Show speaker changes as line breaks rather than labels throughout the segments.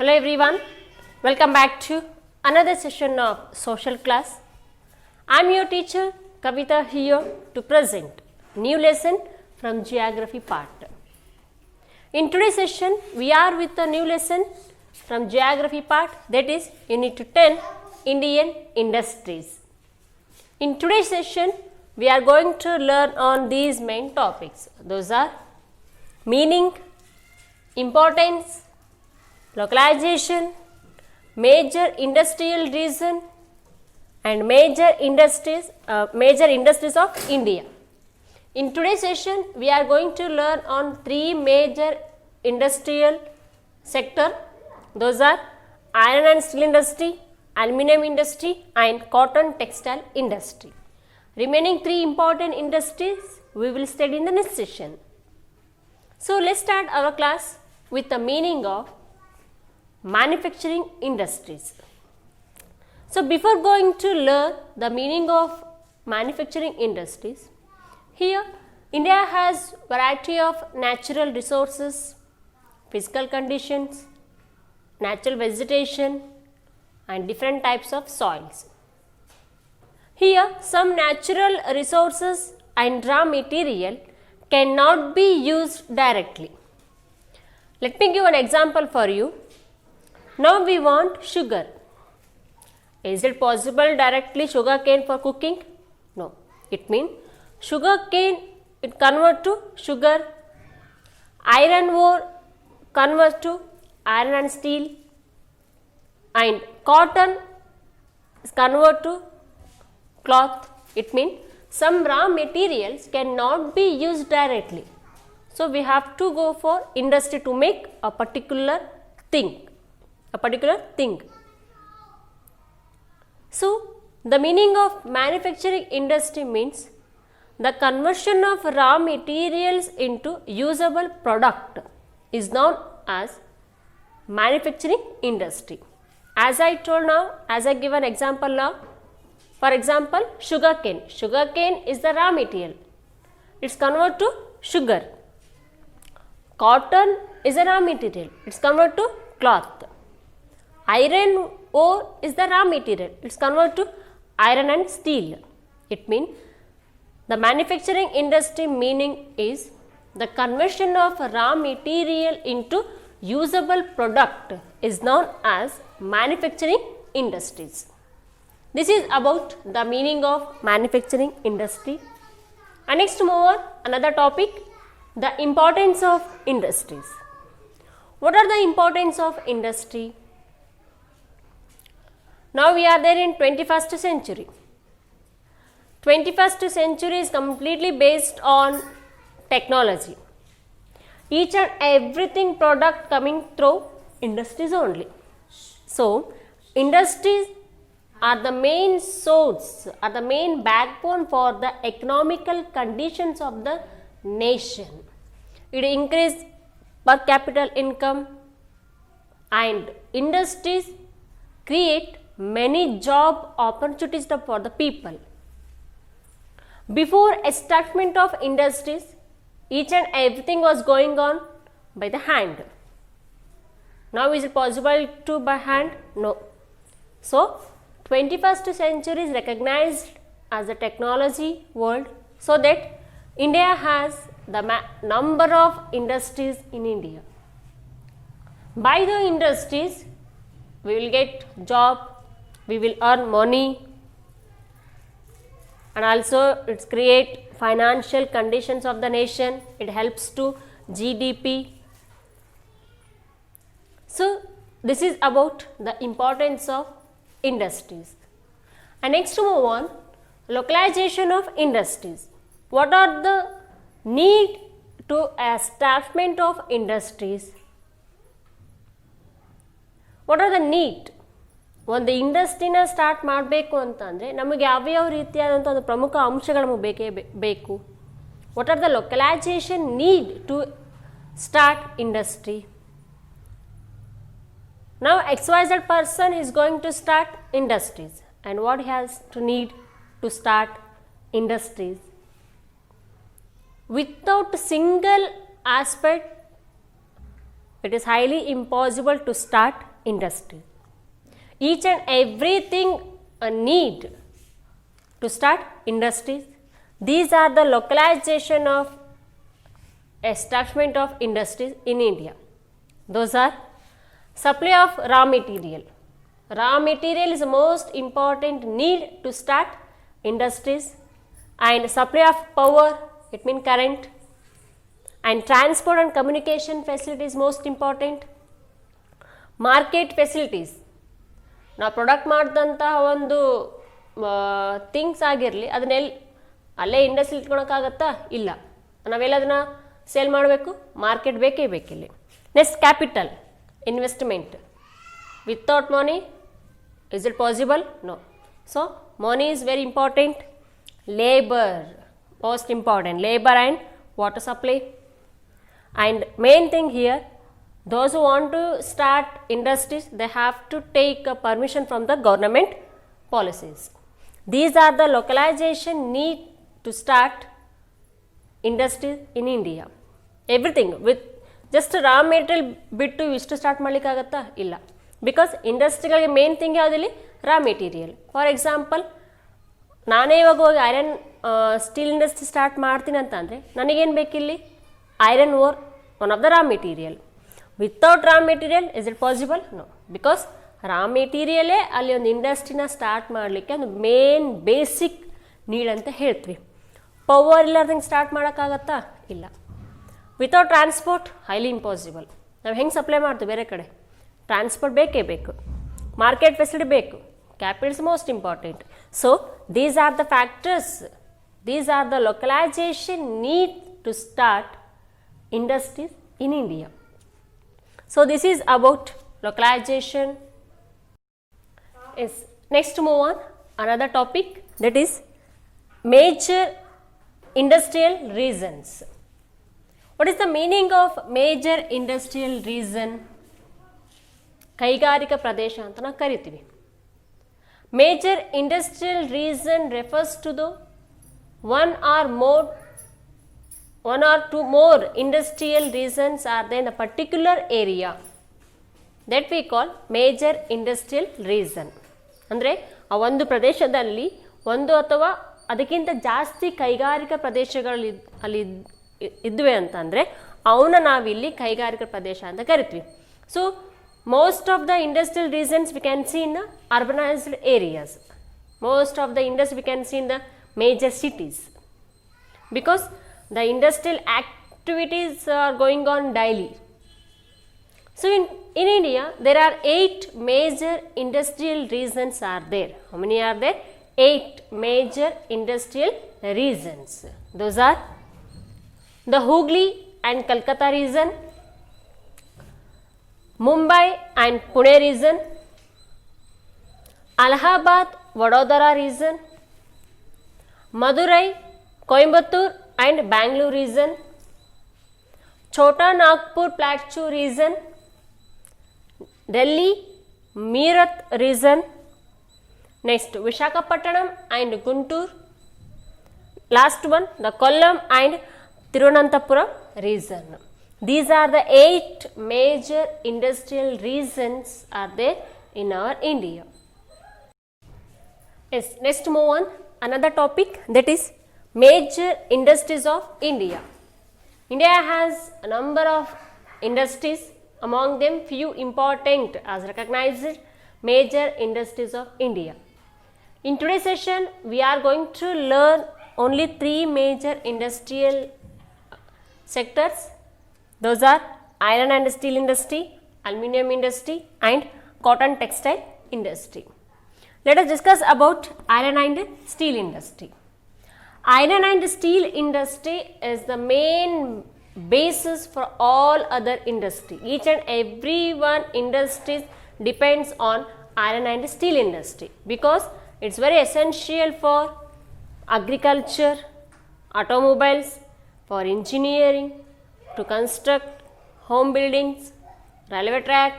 Hello everyone, welcome back to another session of social class. I am your teacher Kavita here to present new lesson from geography part. In today's session we are with a new lesson from geography part, that is unit 10 Indian industries. In today's session we are going to learn on these main topics. Those are meaning, importance, localization, major industrial region and major industries of India. In today's session we are going to learn on three major industrial sector. Those are iron and steel industry, aluminum industry and cotton textile industry. Remaining three important industries we will study in the next session. So let's start our class with the meaning of manufacturing industries. So before going to learn the meaning of manufacturing industries, here India has variety of natural resources, physical conditions, natural vegetation and different types of soils. Here some natural resources and raw material cannot be used directly. Let me give an example for you. Now we want sugar. Is it possible directly sugar cane for cooking? No. It means sugar cane it convert to sugar, iron ore convert to iron and steel and cotton is convert to cloth. It means some raw materials cannot be used directly. So we have to go for industry to make a particular thing. So the meaning of manufacturing industry means the conversion of raw materials into usable product is known as manufacturing industry. As I told now, as I give an example now, for example sugar cane. Sugar cane is the raw material. It's converted to sugar. Cotton is a raw material. It's converted to cloth. Iron ore is the raw material. It's converted to iron and steel. It means the manufacturing industry meaning is the conversion of raw material into usable product is known as manufacturing industries. This is about the meaning of manufacturing industry. And next move on another topic, the importance of industries. What are the importance of industry? Now we are there in 21st century. 21st century is completely based on technology. Each and everything product coming through industries only. So industries are the main source, are the main backbone for the economical conditions of the nation. It increases per capita income and industries create many job opportunities for the people. Before establishment of industries, each and everything was going on by the hand. Now is it possible to by hand? No. So 21st century is recognized as a technology world, so that India has the number of industries in India. By the industries we will get job, we will earn money and also it create financial conditions of the nation. It helps to GDP. So this is about the importance of industries. And next to move on, localization of industries. What are the need to establishment of industries? What are the need? ಒಂದು ಇಂಡಸ್ಟ್ರಿನ start ಮಾಡಬೇಕು ಅಂತಂದರೆ ನಮಗೆ ಯಾವ್ಯಾವ ರೀತಿಯಾದಂಥ ಒಂದು ಪ್ರಮುಖ ಅಂಶಗಳು ನಮಗೆ ಬೇಕೇ ಬೇಕು. What are the localisation need to start industry? Now XYZ person is going to start industries, and what he has to need to start industries? Without single aspect, it is highly impossible to start industry. Each and everything need to start industries. These are the localization of establishment of industries in India. Those are supply of raw material. Raw material is the most important need to start industries, and supply of power, it means current, and transport and communication facilities most important. Market facilities, ನಾವು product ಮಾಡಿದಂತಹ ಒಂದು things ಆಗಿರಲಿ ಅದನ್ನೆಲ್ಲಿ ಅಲ್ಲೇ industry ಇಟ್ಕೊಳಕ್ಕಾಗತ್ತಾ? ಇಲ್ಲ. ನಾವೆಲ್ಲ ಅದನ್ನು sale ಮಾಡಬೇಕು, market ಬೇಕೇ ಬೇಕಿಲ್ಲಿ. Next capital investment. Without money is it possible? No. So money is very important. Labor, most important, labor and water supply. And main thing here, those who want to start industries, they have to take a permission from the government policies. These are the localization need to start industries in India. Everything with just raw material ಬಿಟ್ಟು ಇಷ್ಟು start ಮಾಡಲಿಕ್ಕಾಗತ್ತಾ? ಇಲ್ಲ. Because ಇಂಡಸ್ಟ್ರಿಗಳಿಗೆ main thing ಯಾವುದಿಲ್ಲಿ? Raw material. For example, ನಾನೇ ಇವಾಗ ಹೋಗಿ iron steel industry start ಮಾಡ್ತೀನಿ ಅಂತ ಅಂದರೆ ನನಗೇನು ಬೇಕಿಲ್ಲಿ? Iron ore, one of the raw material. Without raw material is it possible? No. Because raw ಮೆಟೀರಿಯಲೇ ಅಲ್ಲಿ ಒಂದು ಇಂಡಸ್ಟ್ರಿನ ಸ್ಟಾರ್ಟ್ ಮಾಡಲಿಕ್ಕೆ ಒಂದು ಮೇನ್ ಬೇಸಿಕ್ ನೀಡ್ ಅಂತ ಹೇಳ್ತೀವಿ. ಪವರ್ ಇಲ್ಲಾರ್ದಂಗೆ ಸ್ಟಾರ್ಟ್ ಮಾಡೋಕ್ಕಾಗತ್ತಾ? ಇಲ್ಲ. Without transport highly impossible. ನಾವು ಹೆಂಗೆ ಸಪ್ಲೈ ಮಾಡ್ತೀವಿ ಬೇರೆ ಕಡೆ? ಟ್ರಾನ್ಸ್ಪೋರ್ಟ್ ಬೇಕೇ ಬೇಕು, ಮಾರ್ಕೆಟ್ ಫೆಸಿಲಿಟಿ ಬೇಕು, capitals most important. So these are the factors, these are the localisation need to start industries in India. So this is about localization. Yes. Next move on another topic, that is major industrial regions. What is the meaning of major industrial region? ಕೈಗಾರಿಕಾ ಪ್ರದೇಶ ಅಂತ ನಾವು ಕರಿತೀವಿ. Major industrial region refers to the one or two more industrial regions are there in a particular area that we call major industrial region. ಅಂದರೆ ಆ ಒಂದು ಪ್ರದೇಶದಲ್ಲಿ ಒಂದು ಅಥವಾ ಅದಕ್ಕಿಂತ ಜಾಸ್ತಿ ಕೈಗಾರಿಕಾ ಪ್ರದೇಶಗಳು ಅಲ್ಲಿ ಇದ್ವೆ ಅಂತಂದರೆ ಅವನ್ನ ನಾವಿಲ್ಲಿ ಕೈಗಾರಿಕಾ ಪ್ರದೇಶ ಅಂತ ಕರಿತೀವಿ. So most of the industrial regions we can see in the urbanized areas. Most of the industry we can see in the major cities, because the industrial activities are going on daily. So in India there are 8 major industrial regions are there. How many are there? 8 major industrial regions. Those are the Hooghly and Kolkata region, Mumbai and Pune region, Allahabad, Vadodara region, Madurai, Coimbatore and Bangalore region, Chota Nagpur Plateau region, Delhi, Meerut region, next Visakhapatnam and Guntur, last one the Kollam and Tirunanthapuram region. These are the 8 major industrial regions are there in our India. Yes, next move on another topic, that is major industries of India. India has a number of industries, among them few important as recognized major industries of India. In today's session we are going to learn only 3 major industrial sectors. Those are iron and steel industry, aluminum industry and cotton textile industry. Let us discuss about iron and steel industry. Iron and steel industry is the main basis for all other industry. Each and every one industries depends on iron and steel industry, because it's very essential for agriculture, automobiles, for engineering, to construct home buildings, railway track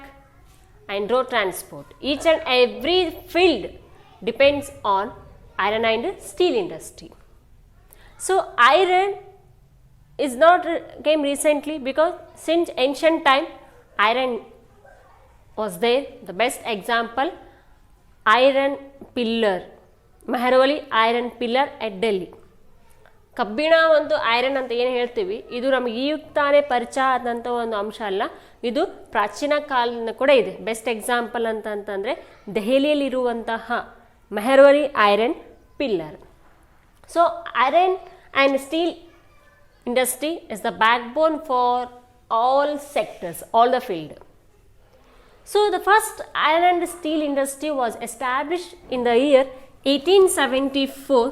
and road transport. Each and every field depends on iron and steel industry. So iron is not came recently, because since ancient time iron was there. The best example, iron pillar, Mehrauli iron pillar at Delhi. ಕಬ್ಬಿಣ ಒಂದು iron ಅಂತ ಏನು ಹೇಳ್ತೀವಿ, ಇದು ನಮಗೆ ಈಗ ತಾನೇ ಪರಿಚಯ ಆದಂಥ ಒಂದು ಅಂಶ ಅಲ್ಲ, ಇದು ಪ್ರಾಚೀನ ಕಾಲದಿಂದ ಕೂಡ ಇದೆ. ಬೆಸ್ಟ್ ಎಕ್ಸಾಂಪಲ್ ಅಂತಂದರೆ ದೆಹಲಿಯಲ್ಲಿರುವಂತಹ Mehrauli iron pillar. So iron and steel industry is the backbone for all sectors, all the field. So the first iron and steel industry was established in the year 1874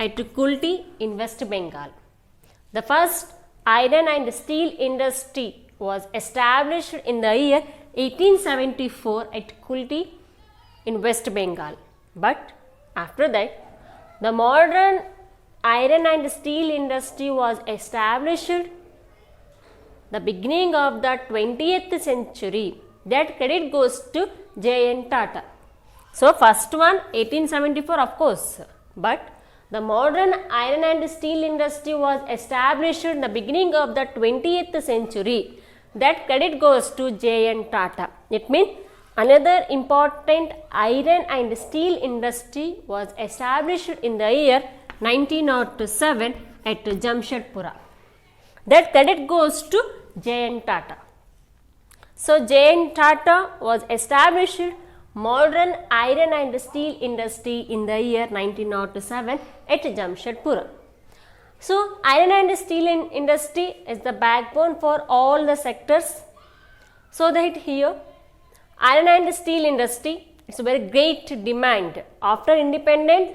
at Kulti in West Bengal. The first iron and steel industry was established in the year 1874 at Kulti in West Bengal. But after that, the modern iron and steel industry was established the beginning of the 20th century. That credit goes to J.N. Tata. So first one 1874 of course, but the modern iron and steel industry was established in the beginning of the 20th century. That credit goes to J.N. Tata. It means another important iron and steel industry was established in the year 1907 at Jamshedpura. That credit goes to J.N. Tata. So J.N. Tata was established modern iron and steel industry in the year 1907 at Jamshedpura. So iron and steel industry is the backbone for all the sectors. So that here iron and steel industry, it's a very great demand. After independence,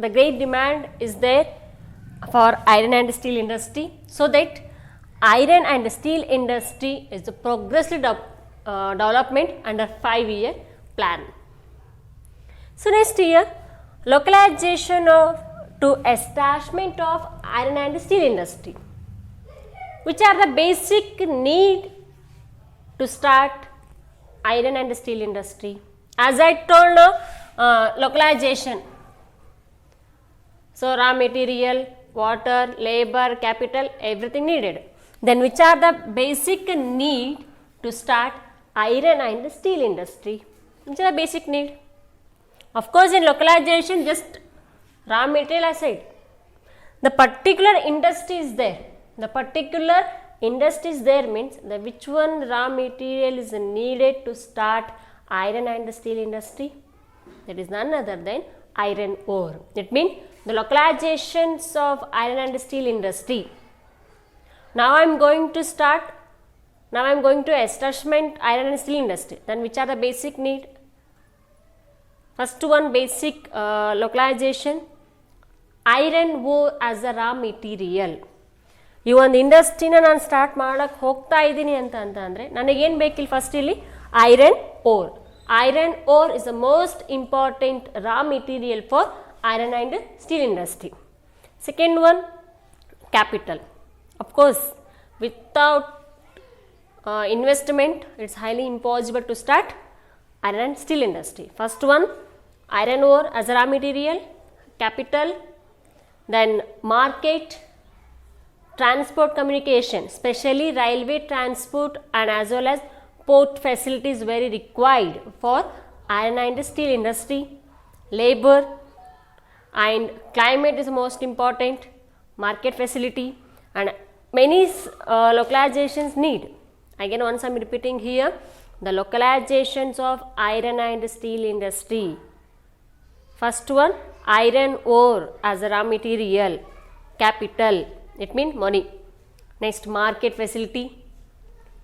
the great demand is there for iron and steel industry. So that iron and steel industry is a progressive development under 5-year plan. So next year, localization to establishment of iron and steel industry. Which are the basic need to start iron and steel industry? As I told now, localization. So raw material, water, labor, capital, everything needed. Then which are the basic need to start iron and steel industry? Which are the basic need? Of course in localization just raw material aside, the particular industry is there. The particular industry is there means the which one raw material is needed to start iron and steel industry? That is none other than iron ore. It means the localizations of iron and steel industry. Now I am going to establishment iron and steel industry. Then which are the basic need? First one basic localization, iron ore as a raw material. ಈ ಒಂದು ಇಂಡಸ್ಟ್ರಿನ ನಾನು start ಮಾಡೋಕ್ಕೆ ಹೋಗ್ತಾ ಇದ್ದೀನಿ ಅಂತಂದರೆ ನನಗೇನು ಬೇಕಿಲ್ಲ first ಇಲ್ಲಿ iron ore. Iron ore is the most important raw material for iron and steel industry. Second one, capital. Of course, without investment, it's highly impossible to start iron and steel industry. First one, iron ore as a raw material, capital, then market, transport communication, especially railway transport and as well as port facilities very required for iron and steel industry, labor and climate is most important, market facility and many localizations need. Again once I am repeating here, the localizations of iron and steel industry. First one, iron ore as a raw material, capital, it means money. Next, market facility,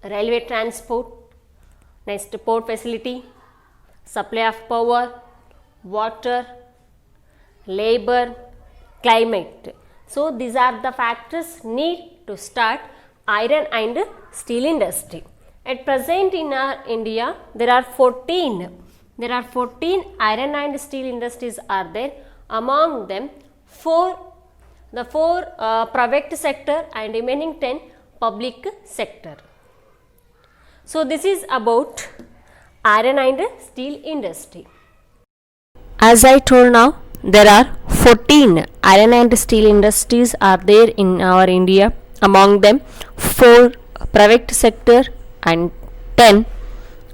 railway transport, next port facility, supply of power, water, labor, climate. So these are the factors need to start iron and steel industry. At present in our India, there are 14 iron and steel industries are there. Among them, the four private sector and remaining 10 public sector. So this is about iron and steel industry. As I told now, there are 14 iron and steel industries are there in our India. Among them, 4 private sector and 10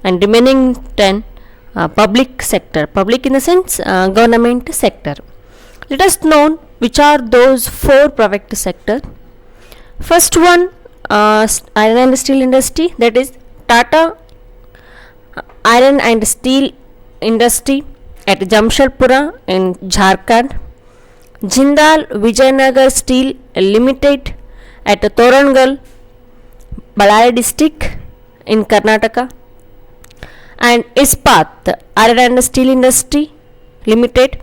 and remaining 10 public sector. Public in the sense government sector. Let us know which are those 4 private sector. First one, iron and steel industry, that is Tata Iron and Steel Industry at Jamshedpura in Jharkhand, Jindal Vijayanagar Steel Limited at Torangal, Ballari district in Karnataka, and Ispat Iron and Steel Industry Limited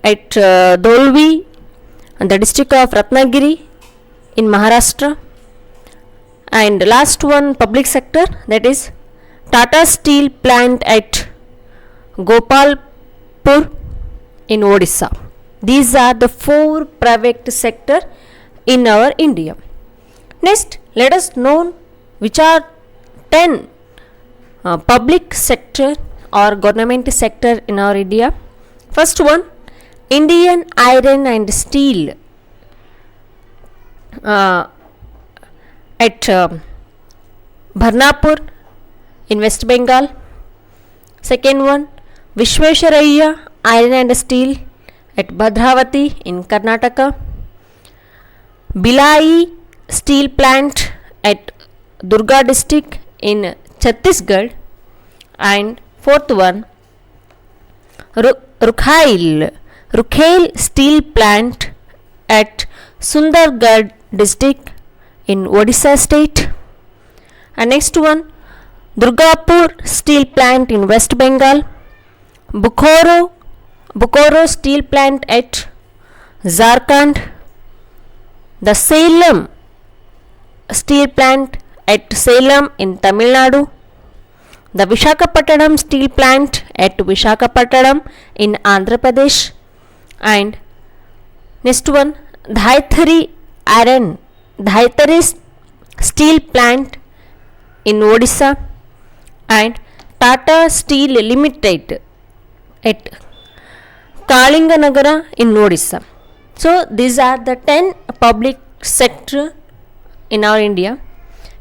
at Dolvi, the district of Ratnagiri in Maharashtra. And last one, public sector, that is Tata Steel Plant at Gopalpur in Odisha. These are the 4 private sector in our India. Next, let us know which are 10 public sector or government sector in our India. First one, Indian Iron and Steel at Bharnapur in West Bengal. Second one, Vishvesvaraya Iron and Steel at Bhadravati in Karnataka, Bhilai Steel Plant at Durga district in Chhattisgarh, and fourth one, Rukhail Steel Plant at Sundargarh district in Odisha state, and next one, Durgapur Steel Plant in West Bengal, Bokaro Steel Plant at Jharkhand, the Salem Steel Plant at Salem in Tamil Nadu, the Visakhapatnam Steel Plant at Visakhapatnam in Andhra Pradesh, and next one, Dhaitari Steel Plant in Odisha, and Tata Steel Limited at Kalinganagara in Odisha. So these are the 10 public sector in our India.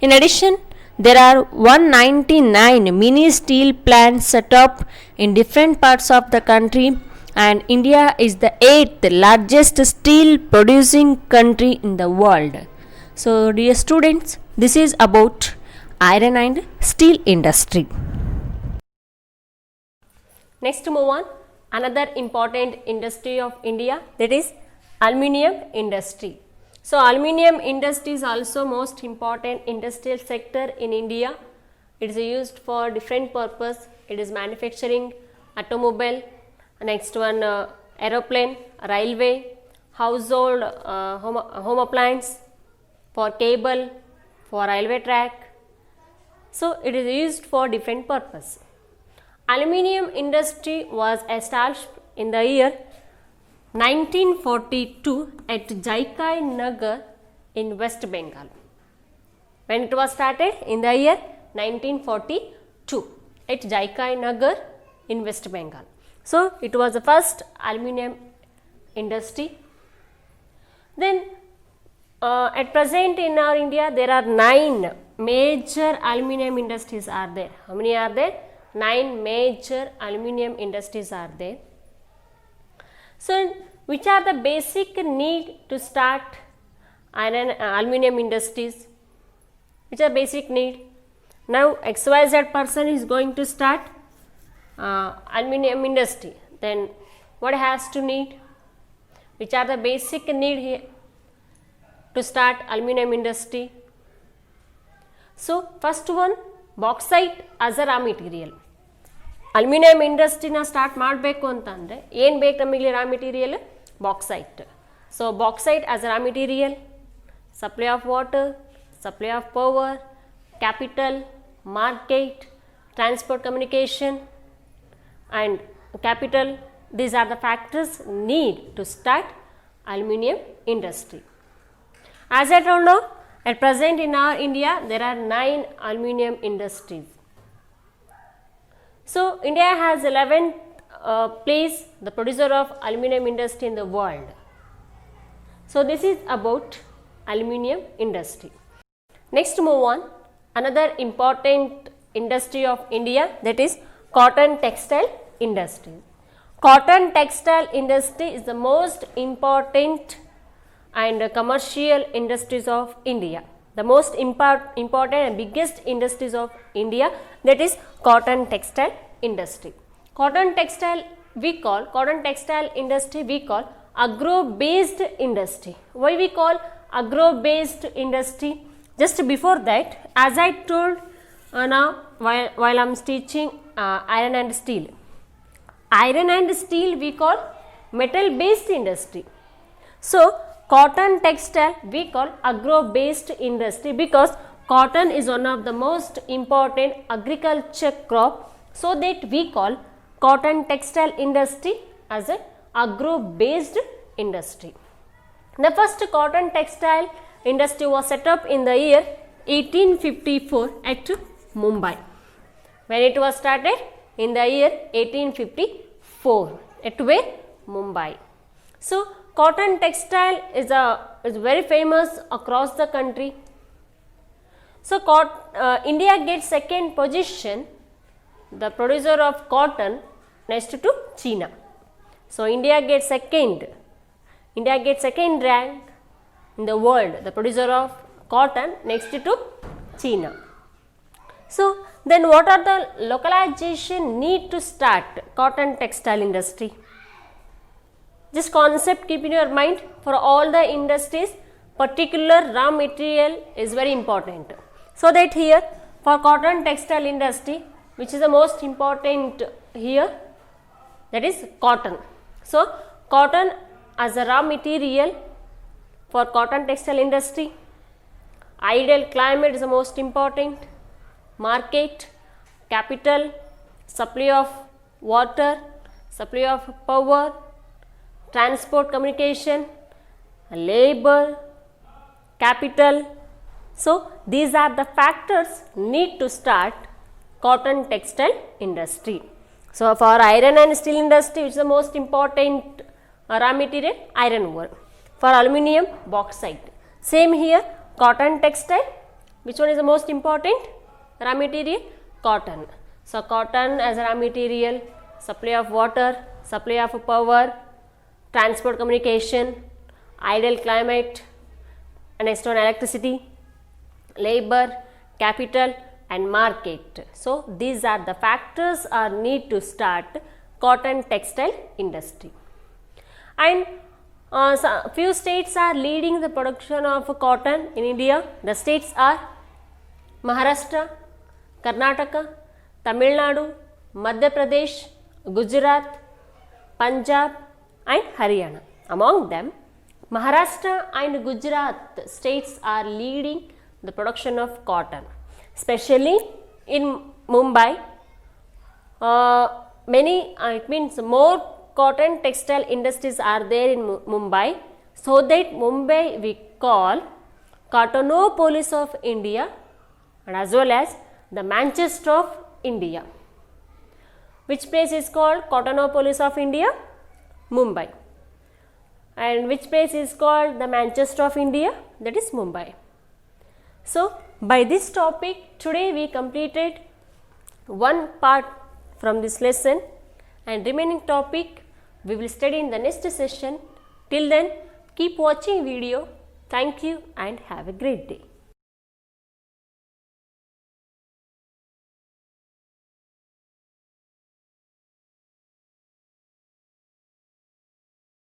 In addition, there are 199 mini steel plants set up in different parts of the country, and India is the 8th largest steel producing country in the world. So dear students, this is about iron and steel industry. Next move on, another important industry of India, that is aluminium industry. So aluminium industry is also most important industrial sector in India. It is used for different purpose. It is manufacturing automobile, next one aeroplane, railway, household home appliance, for cable, for railway track. So it is used for different purpose. Aluminium industry was established in the year 1942 at Jaikai Nagar in West Bengal. When it was started? In the year 1942 at Jaikai Nagar in West Bengal. So it was the first aluminium industry. Then at present in our India there are 9 major aluminium industries are there. How many are there? 9 major aluminium industries are there. So which are the basic need to start aluminium industries? Which are basic need? Now XYZ person is going to start aluminium industry. Then what has to need? Which are the basic need here to start aluminium industry? So first one, bauxite as a raw material. Aluminium ಇಂಡಸ್ಟ್ರಿನ start ಮಾಡಬೇಕು ಅಂತಂದರೆ ಏನು ಬೇಕು ನಮಗೆ raw material? Bauxite. So bauxite as raw material, supply of water, supply of power, capital, market, transport communication and capital, these are the factors need to start aluminium industry. As I told now, at present in our India there are 9 aluminium industries. So India has 11th place the producer of aluminium industry in the world. So this is about aluminium industry. Next move on, another important industry of India, that is cotton textile industry. Cotton textile industry is the most important and commercial industries of India. The most important and biggest industries of India, that is cotton textile industry. Cotton textile industry we call agro based industry. Why we call agro based industry? Just before that, as I told now while I am teaching iron and steel. Iron and steel we call metal based industry. So cotton textile we call agro based industry because cotton is one of the most important agriculture crop, so that we call cotton textile industry as a agro based industry. The first cotton textile industry was set up in the year 1854 at Mumbai. When it was started? In the year 1854 at where? Mumbai. So cotton textile is very famous across the country. So India gets second position, the producer of cotton, next to China. So India gets second rank in the world, the producer of cotton, next to China. So then what are the localization need to start cotton textile industry? This concept keep in your mind. For all the industries, particular raw material is very important. So that here for cotton textile industry, which is the most important here, that is cotton. So cotton as a raw material for cotton textile industry, ideal climate is the most important, market, capital, supply of water, supply of power, transport communication, labor, capital. So these are the factors need to start cotton textile industry. So for iron and steel industry, which is the most important raw material, iron ore. For aluminium, bauxite. Same here, cotton textile, which one is the most important raw material? Cotton. So cotton as a raw material, supply of water, supply of power, transport communication, ideal climate, and next one electricity, labor, capital, and market. So these are the factors are need to start cotton textile industry. And few states are leading the production of cotton in India. The states are Maharashtra, Karnataka, Tamil Nadu, Madhya Pradesh, Gujarat, Punjab, and Haryana. Among them, Maharashtra and Gujarat states are leading the production of cotton. Especially in Mumbai, it means more cotton textile industries are there in Mumbai, so that Mumbai we call Cottonopolis of India and as well as the Manchester of India. Which place is called Cottonopolis of India? Mumbai. And which place is called the Manchester of India? That is Mumbai. So by this topic, today we completed one part from this lesson, and remaining topic we will study in the next session. Till then, keep watching video. Thank you and have a great day.